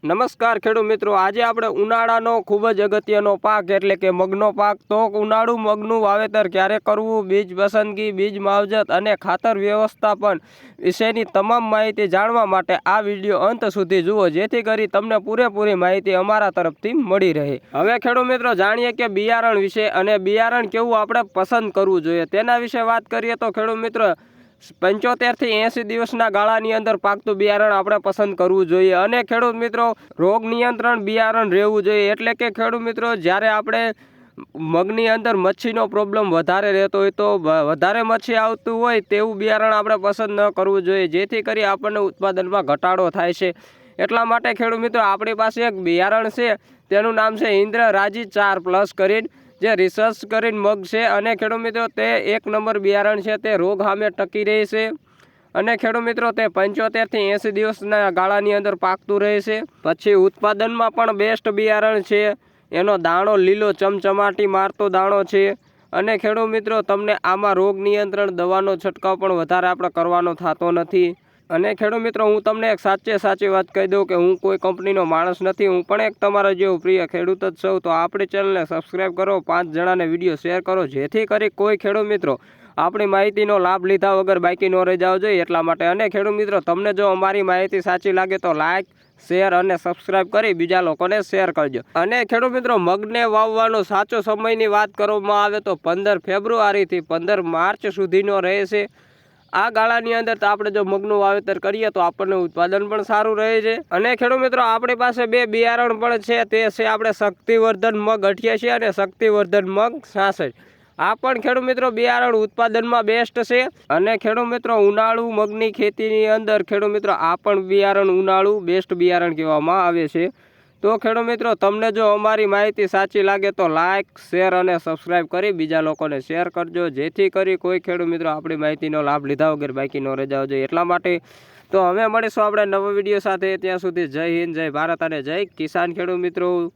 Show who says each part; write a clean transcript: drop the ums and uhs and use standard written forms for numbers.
Speaker 1: નમસ્કાર ખેડૂત મિત્રો, આજે આપણે ઉનાળાનો ખૂબ જ અગત્યનો પાક એટલે કે મગનો પાક. તો ઉનાળુ મગનું વાવેતર ક્યારે કરવું, બીજ પસંદગી, બીજ માવજત અને ખાતર વ્યવસ્થાપન વિશેની તમામ માહિતી જાણવા માટે આ વિડીયો અંત સુધી જુઓ, જેથી કરી તમને પૂરેપૂરી માહિતી અમારા તરફથી મળી રહે. હવે ખેડૂત મિત્રો જાણીએ કે બિયારણ વિશે અને બિયારણ કેવું આપણે પસંદ કરવું જોઈએ તેના વિશે વાત કરીએ તો ખેડૂત મિત્રો 75 થી 80 દિવસના ગાળાની અંદર પાકતું બિયારણ આપણે પસંદ કરવું જોઈએ. અને ખેડૂત મિત્રો રોગ નિયંત્રણ બિયારણ રહેવું જોઈએ. એટલે કે ખેડૂત મિત્રો જ્યારે આપણે મગની અંદર મચ્છીનો પ્રોબ્લેમ વધારે રહેતો હોય તો વધારે મચ્છી આવતું હોય તેવું બિયારણ આપણે પસંદ ન કરવું જોઈએ, જેથી કરી આપણને ઉત્પાદનમાં ઘટાડો થાય છે. એટલા માટે ખેડૂત મિત્રો આપણી પાસે એક બિયારણ છે, તેનું નામ છે ઇન્દ્ર રાજી 4+ કરીને, જે રિસર્ચ કરીને મગ છે. અને ખેડૂત મિત્રો તે 1 નંબર બિયારણ છે, તે રોગ સામે ટકી રહે છે. અને ખેડૂત મિત્રો તે 75 થી 80 દિવસના ગાળાની અંદર પાકતું રહે છે. પછી ઉત્પાદનમાં પણ બેસ્ટ બિયારણ છે. એનો દાણો લીલો ચમચમાટી મારતો દાણો છે. અને ખેડૂત મિત્રો તમને આમાં રોગ નિયંત્રણ દવાનો છંટકાવ પણ વધારે આપણે કરવાનો થતો નથી. અને ખેડૂત મિત્રો હું તમને એક સાચી વાત કહી દઉં કે હું કોઈ કંપનીનો માણસ નથી, હું પણ એક તમારા જેવું પ્રિય ખેડૂત જ છું. તો આપણી ચેનલને સબસ્ક્રાઈબ કરો, 5 જણાને વિડીયો શેર કરો, જેથી કરી કોઈ ખેડૂત મિત્રો આપણી માહિતીનો લાભ લીધા વગર બાકી ન રહી જાવ જોઈએ એટલા માટે. અને ખેડૂત મિત્રો તમને જો અમારી માહિતી સાચી લાગે તો લાઈક, શેર અને સબસ્ક્રાઈબ કરી બીજા લોકોને શેર કરજો. અને ખેડૂત મિત્રો મગને વાવવાનો સાચો સમયની વાત કરવામાં આવે તો 15 ફેબ્રુઆરીથી 15 માર્ચ સુધીનો રહે છે. આ ગાળાની અંદર તો આપણે જો મગનું વાવેતર કરીએ તો આપણને ઉત્પાદન પણ સારું રહે છે. અને ખેડૂત મિત્રો આપણી પાસે 2 બિયારણ પણ છે, તે છે આપણે શક્તિવર્ધન મગ 88 અને શક્તિવર્ધન મગ 66. આ પણ ખેડૂત મિત્રો બિયારણ ઉત્પાદનમાં બેસ્ટ છે. અને ખેડૂત મિત્રો ઉનાળુ મગની ખેતીની અંદર ખેડૂત મિત્રો આ પણ બિયારણ ઉનાળુ બેસ્ટ બિયારણ કહેવામાં આવે છે. તો ખેડૂત મિત્રો તમને જો અમારી માહિતી સાચી લાગે તો લાઈક, શેર અને સબસ્ક્રાઈબ કરી બીજા લોકોને શેર કરજો, જેથી કરી કોઈ ખેડૂત મિત્રો આપણી માહિતીનો લાભ લીધા વગર બાકી ન રહી જાવ જોઈએ એટલા માટે. તો હવે મળીશું આપણે નવો વિડીયો સાથે. ત્યાં સુધી જય હિન્દ, જય ભારત અને જય કિસાન ખેડૂત મિત્રો.